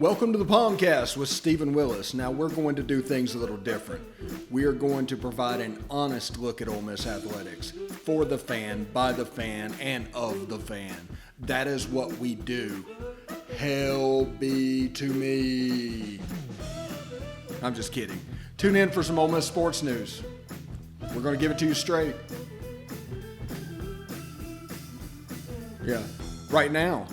Welcome to the POMcast with Stephen Willis. Now we're going to do things a little different. We are going to provide an honest look at Ole Miss athletics for the fan, by the fan, and of the fan. That is what we do. Hell be to me. I'm just kidding. Tune in for some Ole Miss sports news. We're going to give it to you straight. Yeah, right now.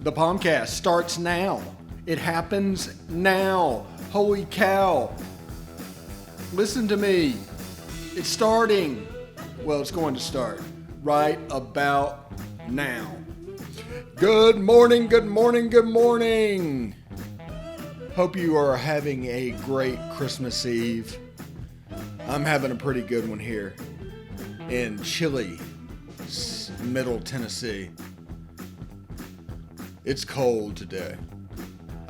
The POMcast starts now. It happens now. Holy cow. Listen to me. It's starting. Well, it's going to start right about now. Good morning, good morning, good morning. Hope you are having a great Christmas Eve. I'm having a pretty good one here in chilly Middle Tennessee. It's cold today.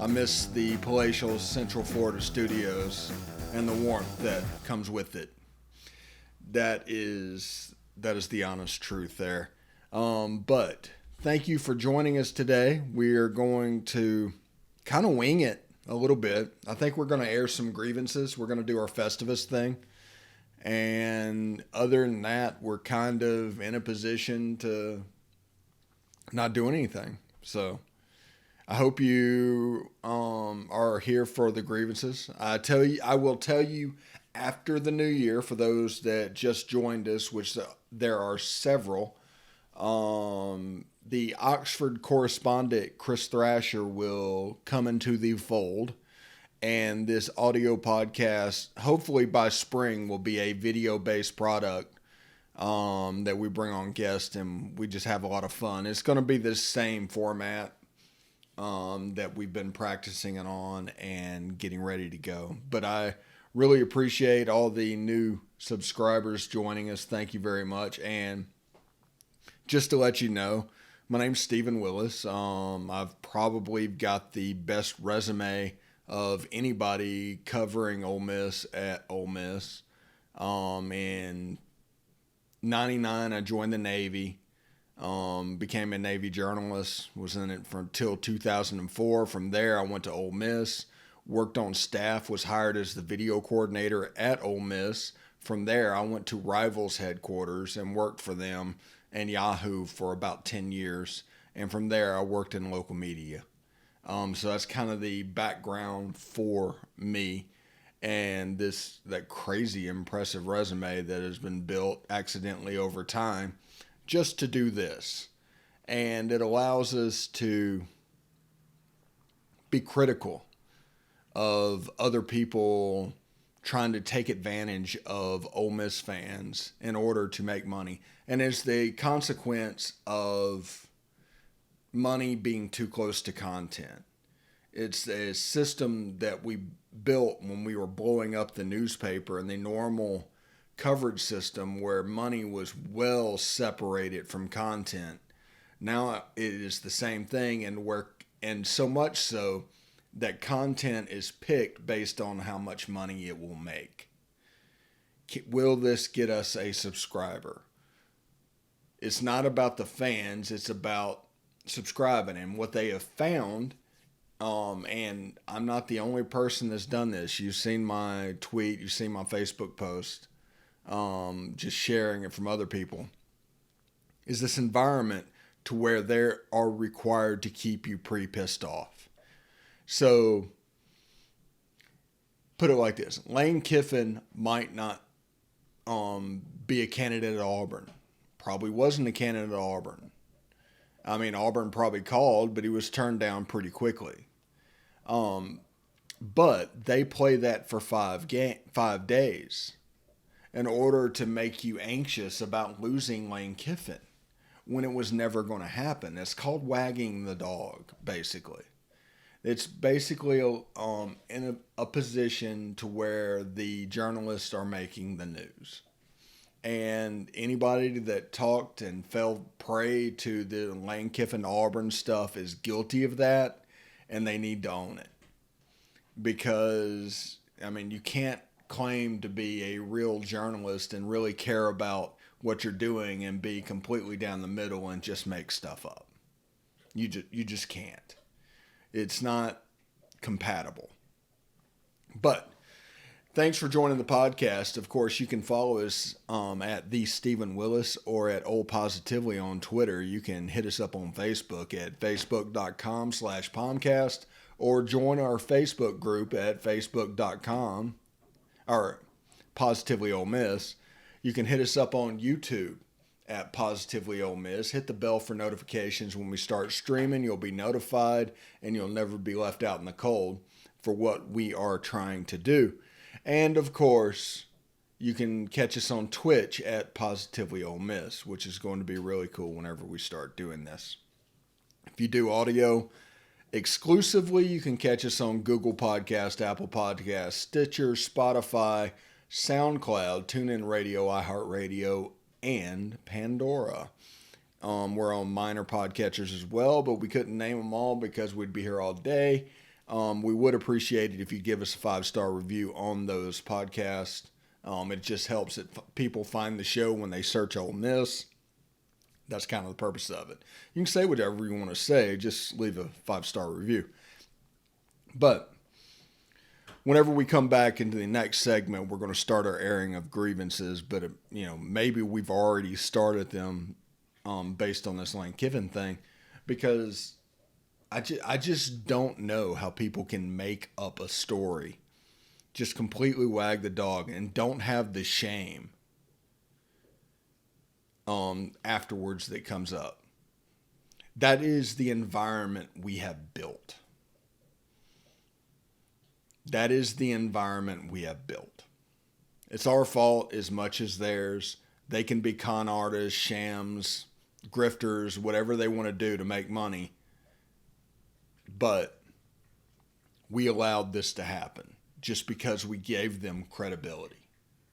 I miss the palatial Central Florida studios and the warmth that comes with it. That is the honest truth there. But thank you for joining us today. We are going to kind of wing it a little bit. I think we're going to air some grievances. We're going to do our Festivus thing. And other than that, we're kind of in a position to not do anything. So I hope you are here for the grievances. I will tell you after the new year, for those that just joined us, which there are several, the Oxford correspondent Chris Thrasher will come into the fold. And this audio podcast, hopefully by spring, will be a video-based product that we bring on guests, and we just have a lot of fun. It's going to be the same format that we've been practicing it on and getting ready to go. But I really appreciate all the new subscribers joining us. Thank you very much. And just to let you know, my name's Stephen Willis. I've probably got the best resume of anybody covering Ole Miss at Ole Miss. In 99, I joined the Navy. Became a Navy journalist, was in it till 2004. From there, I went to Ole Miss, worked on staff, was hired as the video coordinator at Ole Miss. From there, I went to Rivals headquarters and worked for them and Yahoo for about 10 years. And from there, I worked in local media. So that's kind of the background for me and that crazy impressive resume that has been built accidentally over time just to do this. And it allows us to be critical of other people trying to take advantage of Ole Miss fans in order to make money. And it's the consequence of money being too close to content. It's a system that we built when we were blowing up the newspaper and the normal coverage system where money was well separated from content. Now it is the same thing, and so much so that content is picked based on how much money it will make. Will this get us a subscriber? It's not about the fans, it's about subscribing. And what they have found, and I'm not the only person that's done this. You've seen my tweet, you've seen my Facebook post, just sharing it from other people, is this environment to where they are required to keep you pretty pissed off. So put it like this. Lane Kiffin might not be a candidate at Auburn. Probably wasn't a candidate at Auburn. I mean, Auburn probably called, but he was turned down pretty quickly. But they play that for 5 days in order to make you anxious about losing Lane Kiffin when it was never going to happen. It's called wagging the dog, basically. It's basically in a position to where the journalists are making the news. And anybody that talked and fell prey to the Lane Kiffin Auburn stuff is guilty of that, and they need to own it. Because, I mean, you can't claim to be a real journalist and really care about what you're doing and be completely down the middle and just make stuff up. You just can't. It's not compatible. But thanks for joining the podcast. Of course, you can follow us at the Stephen Willis or at Ole Positively on Twitter. You can hit us up on Facebook at facebook.com/POMcast or join our Facebook group at facebook.com or Positively Ole Miss. You can hit us up on YouTube at Positively Ole Miss. Hit the bell for notifications when we start streaming. You'll be notified and you'll never be left out in the cold for what we are trying to do. And of course, you can catch us on Twitch at Positively Ole Miss, which is going to be really cool whenever we start doing this. If you do audio exclusively, you can catch us on Google Podcast, Apple Podcast, Stitcher, Spotify, SoundCloud, TuneIn Radio, iHeartRadio, and Pandora. We're on minor podcatchers as well, but we couldn't name them all because we'd be here all day. We would appreciate it if you give us a 5-star review on those podcasts. It just helps people find the show when they search Ole Miss. That's kind of the purpose of it. You can say whatever you want to say, just leave a 5-star review. But whenever we come back into the next segment, we're going to start our airing of grievances, but maybe we've already started them based on this Lane Kiffin thing, because I just don't know how people can make up a story, just completely wag the dog and don't have the shame afterwards that comes up. That is the environment we have built. That is the environment we have built. It's our fault as much as theirs. They can be con artists, shams, grifters, whatever they want to do to make money. But we allowed this to happen just because we gave them credibility.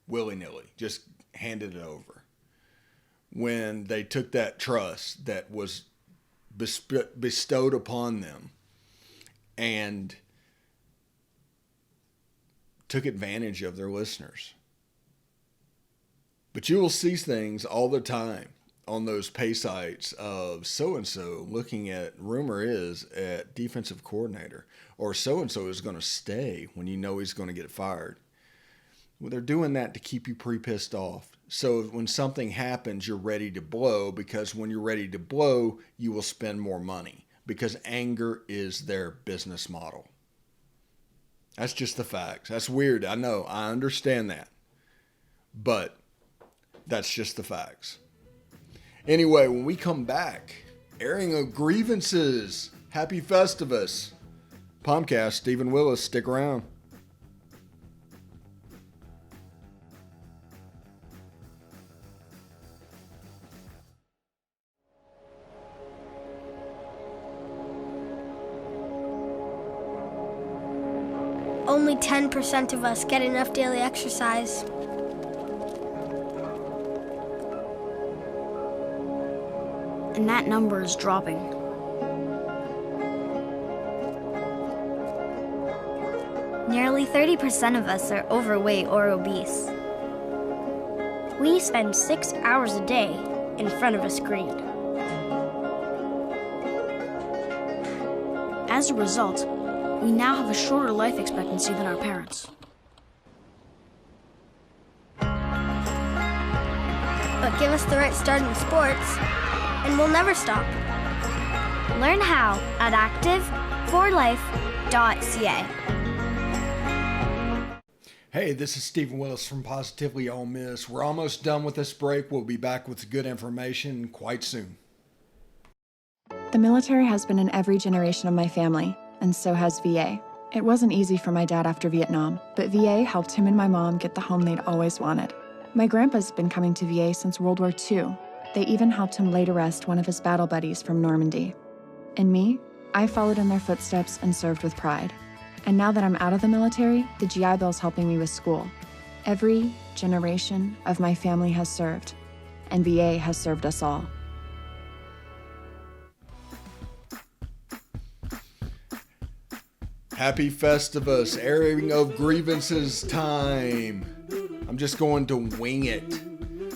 Willy-nilly, just handed it over. When they took that trust that was bestowed upon them and took advantage of their listeners. But you will see things all the time on those pay sites of so-and-so looking at, rumor is, at defensive coordinator, or so-and-so is going to stay when you know he's going to get fired. Well, they're doing that to keep you pre-pissed off. So when something happens, you're ready to blow, because when you're ready to blow, you will spend more money, because anger is their business model. That's just the facts. That's weird. I know. I understand that. But that's just the facts. Anyway, when we come back, airing of grievances. Happy Festivus. POMcast, Stephen Willis. Stick around. Only 10% of us get enough daily exercise. And that number is dropping. Nearly 30% of us are overweight or obese. We spend 6 hours a day in front of a screen. As a result, we now have a shorter life expectancy than our parents. But give us the right start in sports, and we'll never stop. Learn how at active4life.ca. Hey, this is Stephen Willis from Positively Ole Miss. We're almost done with this break. We'll be back with good information quite soon. The military has been in every generation of my family, and so has VA. It wasn't easy for my dad after Vietnam, but VA helped him and my mom get the home they'd always wanted. My grandpa's been coming to VA since World War II. They even helped him lay to rest one of his battle buddies from Normandy. And me, I followed in their footsteps and served with pride. And now that I'm out of the military, the GI Bill's helping me with school. Every generation of my family has served, and VA has served us all. Happy Festivus, airing of grievances time. I'm just going to wing it.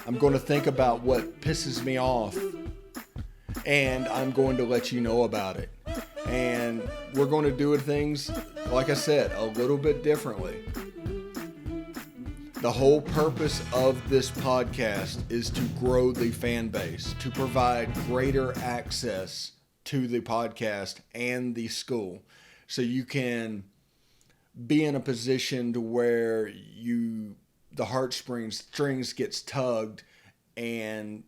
I'm going to think about what pisses me off, and I'm going to let you know about it. And we're going to do things, like I said, a little bit differently. The whole purpose of this podcast is to grow the fan base, to provide greater access to the podcast and the school, so you can be in a position to where the heartstrings gets tugged and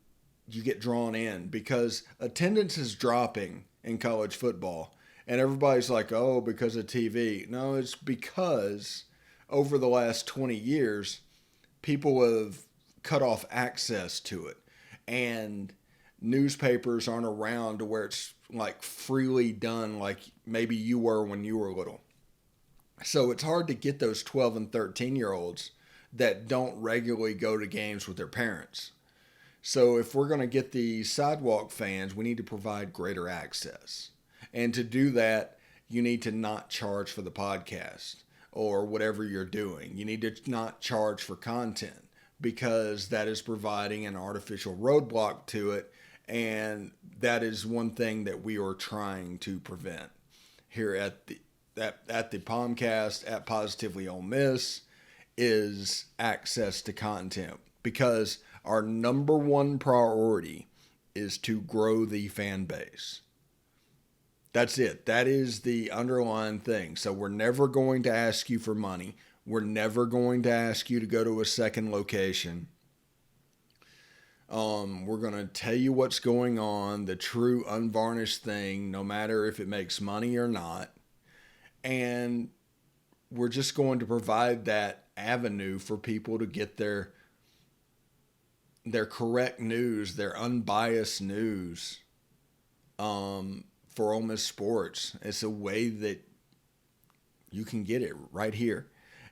you get drawn in, because attendance is dropping in college football. And everybody's like, oh, because of TV. No, it's because over the last 20 years, people have cut off access to it. And newspapers aren't around to where it's like freely done like maybe you were when you were little. So it's hard to get those 12 and 13-year-olds that don't regularly go to games with their parents. So if we're going to get the sidewalk fans, we need to provide greater access. And to do that, you need to not charge for the podcast or whatever you're doing. You need to not charge for content, because that is providing an artificial roadblock to it. And that is one thing that we are trying to prevent here at the POMcast, at Positively Ole Miss, is access to content, because our number one priority is to grow the fan base. That's it. That is the underlying thing. So we're never going to ask you for money. We're never going to ask you to go to a second location. We're going to tell you what's going on, the true unvarnished thing, no matter if it makes money or not. And we're just going to provide that avenue for people to get their correct news, their unbiased news, for Ole Miss sports. It's a way that you can get it right here.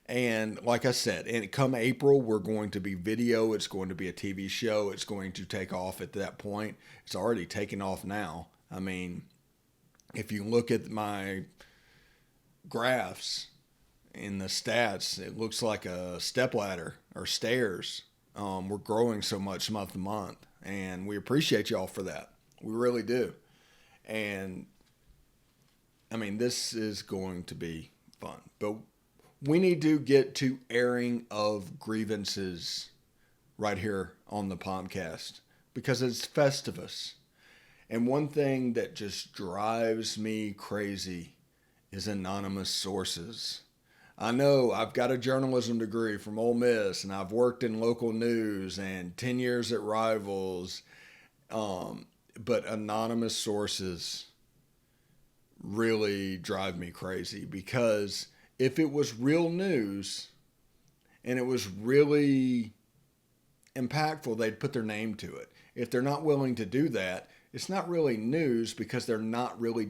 And like I said, and come April, we're going to be video. It's going to be a TV show. It's going to take off at that point. It's already taken off now. I mean, if you look at my graphs in the stats, it looks like a stepladder or stairs. We're growing so much month to month, and we appreciate y'all for that. We really do. And I mean, this is going to be fun, but we need to get to airing of grievances right here on the POMcast, because it's Festivus. And one thing that just drives me crazy is anonymous sources. I know I've got a journalism degree from Ole Miss, and I've worked in local news and 10 years at Rivals. But anonymous sources really drive me crazy, because if it was real news and it was really impactful, they'd put their name to it. If they're not willing to do that, it's not really news, because they're not really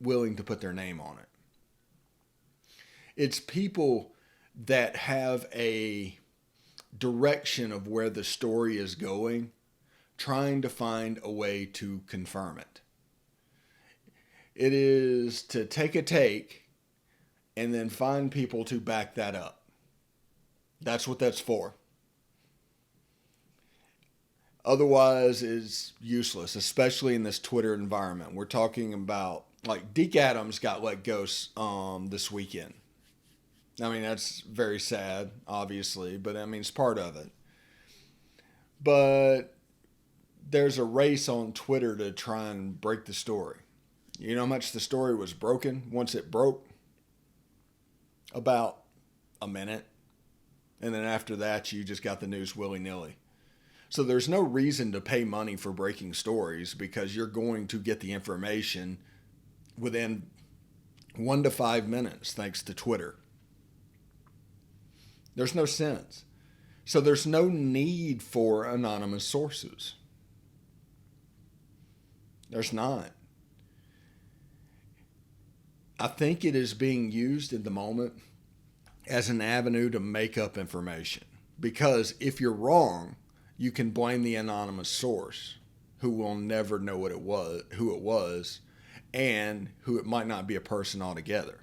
willing to put their name on it. It's people that have a direction of where the story is going, trying to find a way to confirm it. It is to take a take and then find people to back that up. That's what that's for. Otherwise, it's useless, especially in this Twitter environment. We're talking about, like, Deke Adams got let go this weekend. I mean, that's very sad, obviously, but I mean, it's part of it. But there's a race on Twitter to try and break the story. You know how much the story was broken once it broke? About a minute. And then after that, you just got the news willy-nilly. So there's no reason to pay money for breaking stories, because you're going to get the information within 1 to 5 minutes thanks to Twitter. There's no sense. So there's no need for anonymous sources. There's not. I think it is being used at the moment as an avenue to make up information. Because if you're wrong, you can blame the anonymous source, who will never know who it was, and who it might not be a person altogether.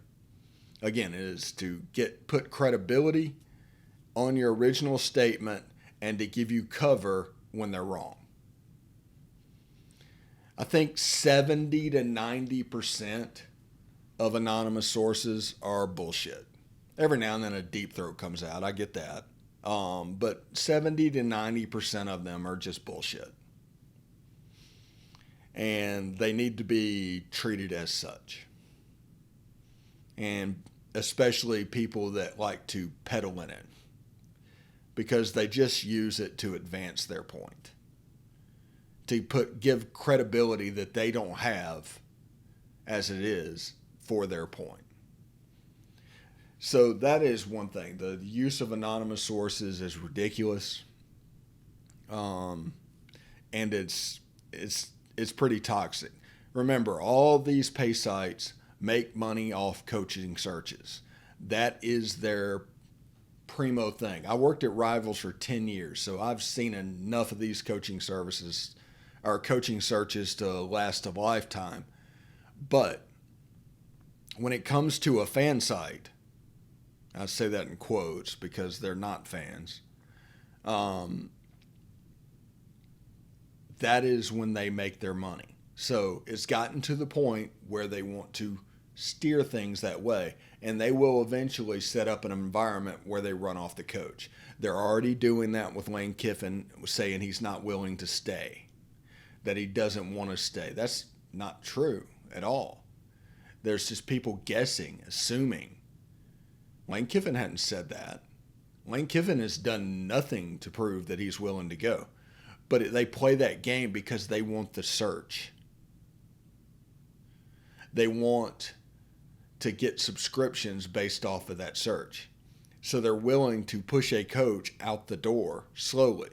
Again, it is to put credibility on your original statement and to give you cover when they're wrong. I think 70 to 90% of anonymous sources are bullshit. Every now and then a deep throat comes out. I get that. But 70 to 90% of them are just bullshit. And they need to be treated as such. And especially people that like to peddle in it, because they just use it to advance their point, to give credibility that they don't have as it is for their point. So that is one thing. The use of anonymous sources is ridiculous, and it's pretty toxic. Remember, all these pay sites make money off coaching searches. That is their primo thing. I worked at Rivals for 10 years, so I've seen enough of these coaching services or coaching searches to last a lifetime. But when it comes to a fan site, I say that in quotes because they're not fans, that is when they make their money. So it's gotten to the point where they want to steer things that way, and they will eventually set up an environment where they run off the coach. They're already doing that with Lane Kiffin, saying he's not willing to stay, that he doesn't want to stay. That's not true at all. There's just people guessing, assuming. Lane Kiffin hadn't said that. Lane Kiffin has done nothing to prove that he's willing to go. But they play that game because they want the search. They want to get subscriptions based off of that search. So they're willing to push a coach out the door slowly.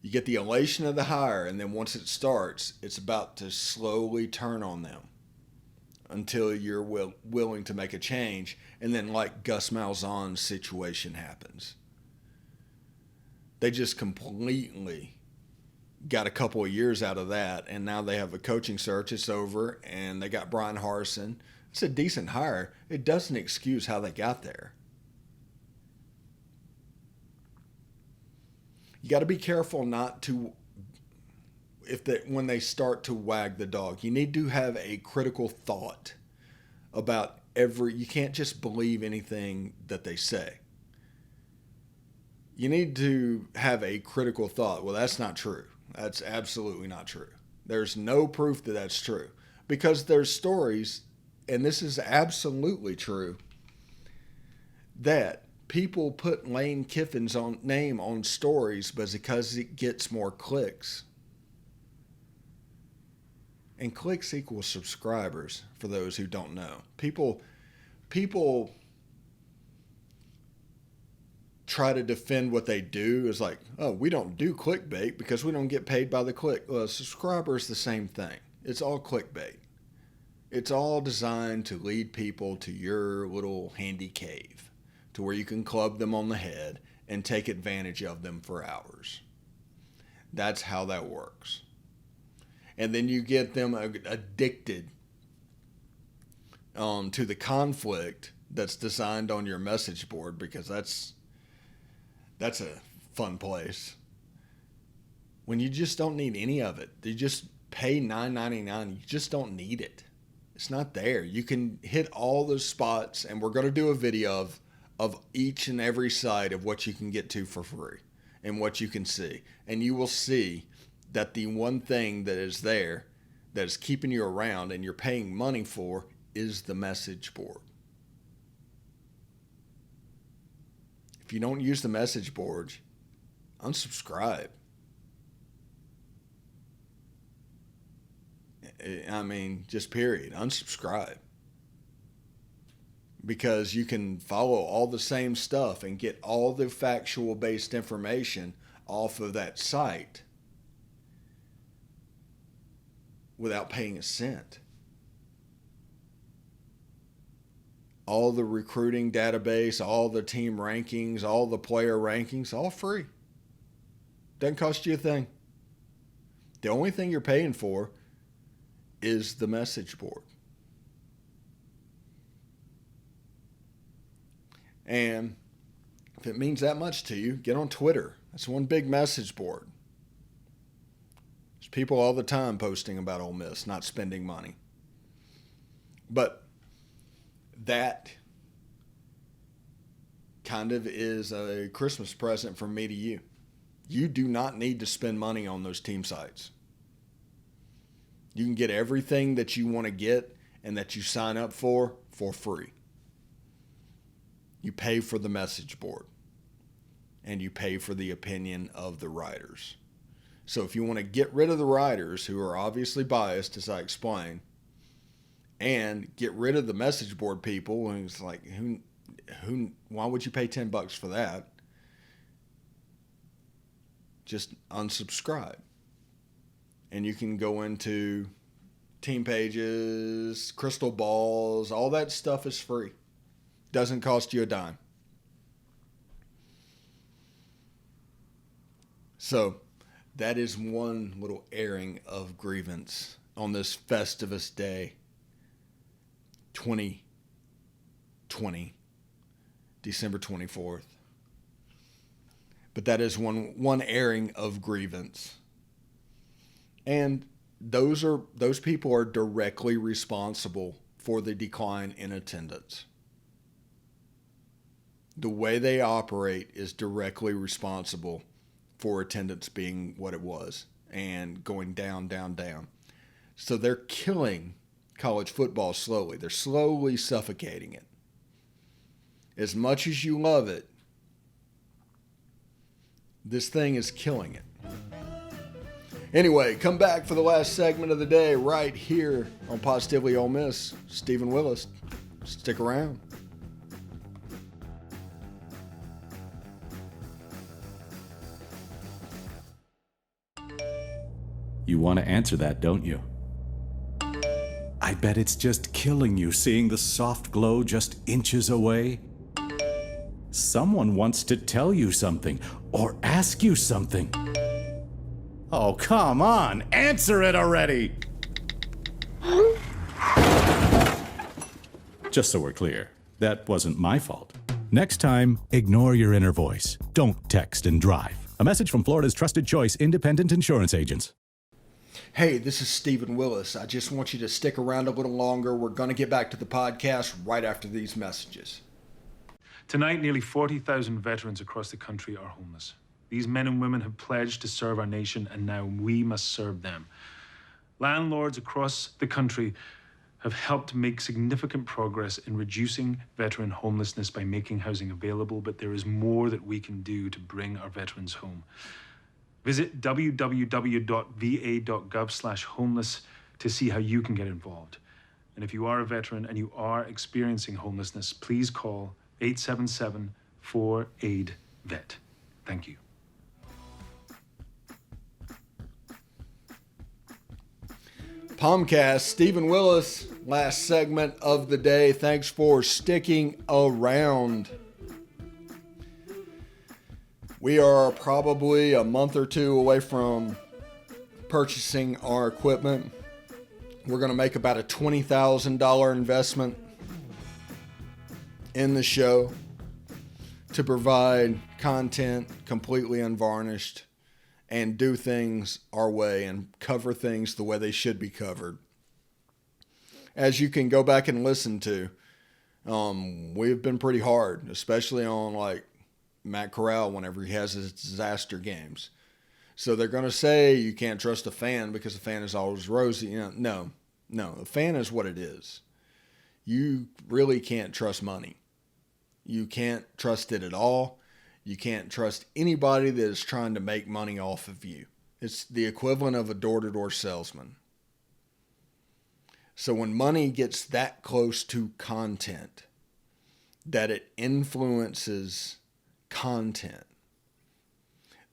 You get the elation of the hire, and then once it starts, it's about to slowly turn on them until you're willing to make a change. And then like Gus Malzahn's situation happens. They just completely got a couple of years out of that, and now they have a coaching search. It's over, and they got Brian Harsin. It's a decent hire. It doesn't excuse how they got there. You got to be careful not to, when they start to wag the dog. You need to have a critical thought about you can't just believe anything that they say. You need to have a critical thought. Well, that's not true. That's absolutely not true. There's no proof that that's true, because there's stories, and this is absolutely true, that people put Lane Kiffin's name on stories because it gets more clicks. And clicks equals subscribers, for those who don't know. People try to defend what they do as like, oh, we don't do clickbait because we don't get paid by the click. Well, a subscriber is the same thing. It's all clickbait. It's all designed to lead people to your little handy cave, to where you can club them on the head and take advantage of them for hours. That's how that works. And then you get them addicted to the conflict that's designed on your message board, because that's a fun place. When you just don't need any of it. You just pay $9.99. You just don't need it. It's not there. You can hit all those spots, and we're going to do a video of each and every side of what you can get to for free and what you can see. And you will see that the one thing that is there that is keeping you around and you're paying money for is the message board. If you don't use the message boards, unsubscribe. I mean, just period. Unsubscribe. Because you can follow all the same stuff and get all the factual based information off of that site without paying a cent. All the recruiting database, all the team rankings, all the player rankings, all free. Doesn't cost you a thing. The only thing you're paying for is the message board. And if it means that much to you, get on Twitter. That's one big message board. There's people all the time posting about Ole Miss not spending money. But that kind of is a Christmas present from me to you. You do not need to spend money on those team sites. You can get everything that you want to get and that you sign up for free. You pay for the message board and you pay for the opinion of the writers. So if you want to get rid of the writers who are obviously biased, as I explained, and get rid of the message board people, and it's like, why would you pay $10 for that? Just unsubscribe. And you can go into team pages, crystal balls, all that stuff is free. Doesn't cost you a dime. So that is one little airing of grievance on this Festivus Day 2020, December 24th. But that is one airing of grievance. And those people are directly responsible for the decline in attendance. The way they operate is directly responsible for attendance being what it was and going down, down, down. So they're killing college football slowly. They're slowly suffocating it. As much as you love it, this thing is killing it. Anyway, come back for the last segment of the day right here on Positively Ole Miss. Stephen Willis. Stick around. You want to answer that, don't you? I bet it's just killing you seeing the soft glow just inches away. Someone wants to tell you something or ask you something. Oh, come on, answer it already! Just so we're clear, that wasn't my fault. Next time, ignore your inner voice. Don't text and drive. A message from Florida's trusted choice independent insurance agents. Hey, this is Stephen Willis. I just want you to stick around a little longer. We're going to get back to the podcast right after these messages. Tonight, nearly 40,000 veterans across the country are homeless. These men and women have pledged to serve our nation, and now we must serve them. Landlords across the country have helped make significant progress in reducing veteran homelessness by making housing available, but there is more that we can do to bring our veterans home. Visit www.va.gov/homeless to see how you can get involved. And if you are a veteran and you are experiencing homelessness, please call 877-4AID-VET. Thank you. POMcast, Stephen Willis, last segment of the day. Thanks for sticking around. We are probably a month or two away from purchasing our equipment. We're going to make about a $20,000 investment in the show to provide content completely unvarnished and do things our way and cover things the way they should be covered. As you can go back and listen to, we've been pretty hard, especially on like Matt Corral whenever he has his disaster games. So they're going to say you can't trust a fan because a fan is always rosy. No, a fan is what it is. You really can't trust money. You can't trust it at all. You can't trust anybody that is trying to make money off of you. It's the equivalent of a door-to-door salesman. So when money gets that close to content, that it influences content,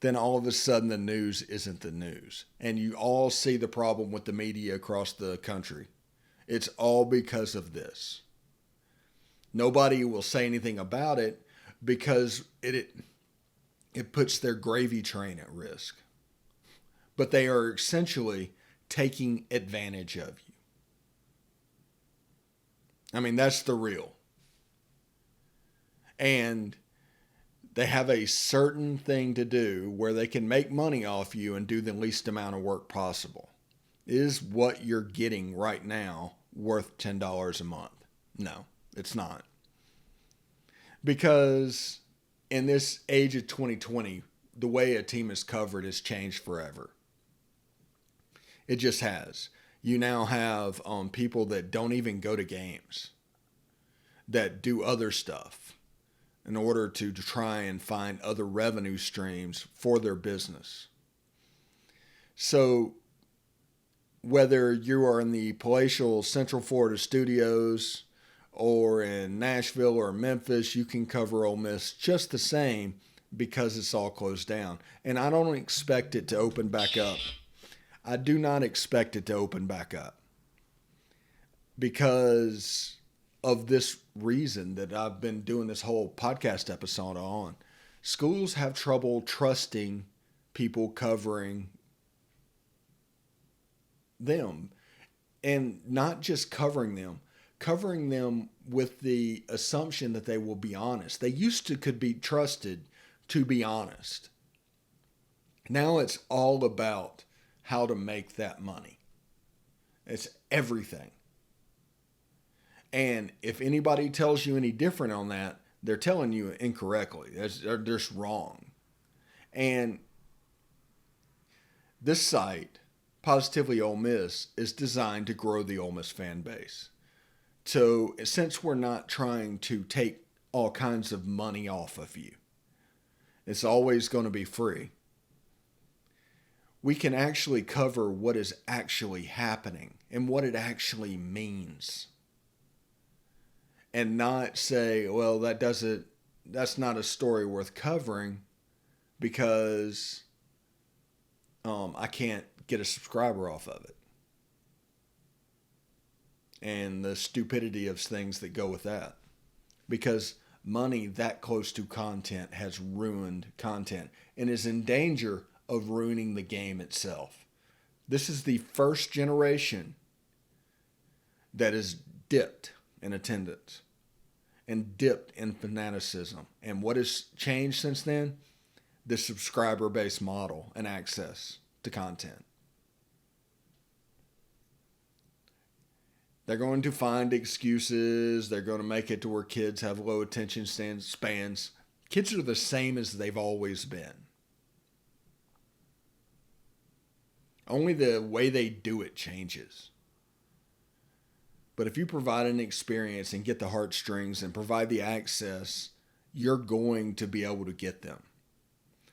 then all of a sudden the news isn't the news. And you all see the problem with the media across the country. It's all because of this. Nobody will say anything about it because it puts their gravy train at risk. But they are essentially taking advantage of you. I mean, that's the real. And They have a certain thing to do where they can make money off you and do the least amount of work possible. Is what you're getting right now worth $10 a month? No, it's not. Because in this age of 2020, the way a team is covered has changed forever. It just has. You now have people that don't even go to games, that do other stuff in order to try and find other revenue streams for their business. So whether you are in the palatial Central Florida studios or in Nashville or Memphis, you can cover Ole Miss just the same because it's all closed down. And I don't expect it to open back up. I do not expect it to open back up because of this reason that I've been doing this whole podcast episode on. Schools have trouble trusting people covering them, and not just covering them with the assumption that they will be honest. They used to could be trusted to be honest. Now it's all about how to make that money. It's everything. And if anybody tells you any different on that, they're telling you incorrectly. They're just wrong. And this site, Positively Ole Miss, is designed to grow the Ole Miss fan base. So since we're not trying to take all kinds of money off of you, it's always going to be free. We can actually cover what is actually happening and what it actually means. And not say, well, that's not a story worth covering because I can't get a subscriber off of it. And the stupidity of things that go with that. Because money that close to content has ruined content and is in danger of ruining the game itself. This is the first generation that is dipped in attendance and dipped in fanaticism. And what has changed since then? The subscriber-based model and access to content. They're going to find excuses. They're going to make it to where kids have low attention spans. Kids are the same as they've always been. Only the way they do it changes. But if you provide an experience and get the heartstrings and provide the access, you're going to be able to get them.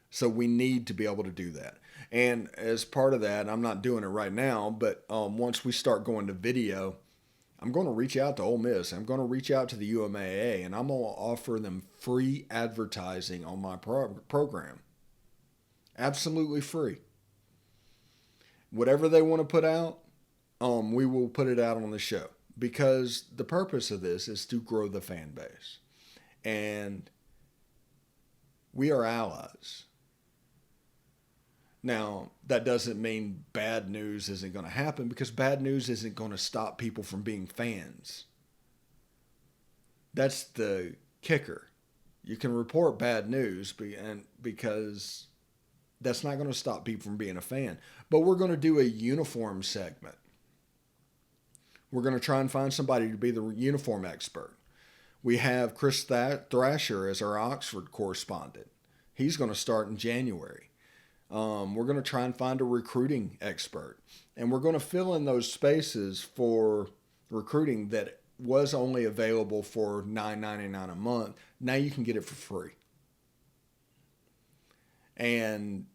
So we need to be able to do that. And as part of that, I'm not doing it right now, but once we start going to video, I'm going to reach out to Ole Miss. I'm going to reach out to the UMAA, and I'm going to offer them free advertising on my program. Absolutely free. Whatever they want to put out, we will put it out on the show. Because the purpose of this is to grow the fan base. And we are allies. Now, that doesn't mean bad news isn't going to happen, because bad news isn't going to stop people from being fans. That's the kicker. You can report bad news because that's not going to stop people from being a fan. But we're going to do a uniform segment. We're going to try and find somebody to be the uniform expert. We have Chris Thrasher as our Oxford correspondent. He's going to start in January. We're going to try and find a recruiting expert. And we're going to fill in those spaces for recruiting that was only available for $9.99 a month. Now you can get it for free. And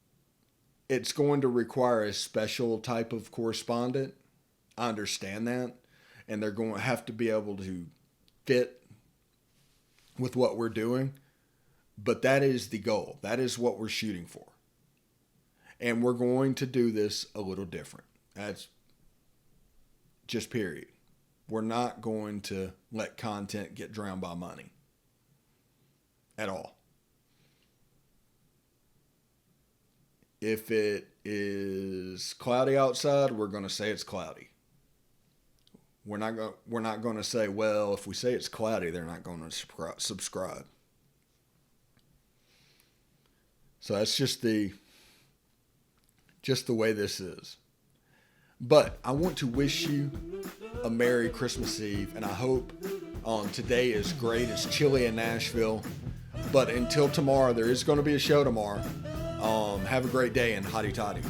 it's going to require a special type of correspondent. I understand that. And they're going to have to be able to fit with what we're doing. But that is the goal. That is what we're shooting for. And we're going to do this a little different. That's just period. We're not going to let content get drowned by money. At all. If it is cloudy outside, we're going to say it's cloudy. We're not going to say, well, if we say it's cloudy, they're not going to subscribe. So that's just the way this is. But I want to wish you a Merry Christmas Eve, and I hope today is great. It's chilly in Nashville, but until tomorrow, there is going to be a show tomorrow. Have a great day and hotty toddy.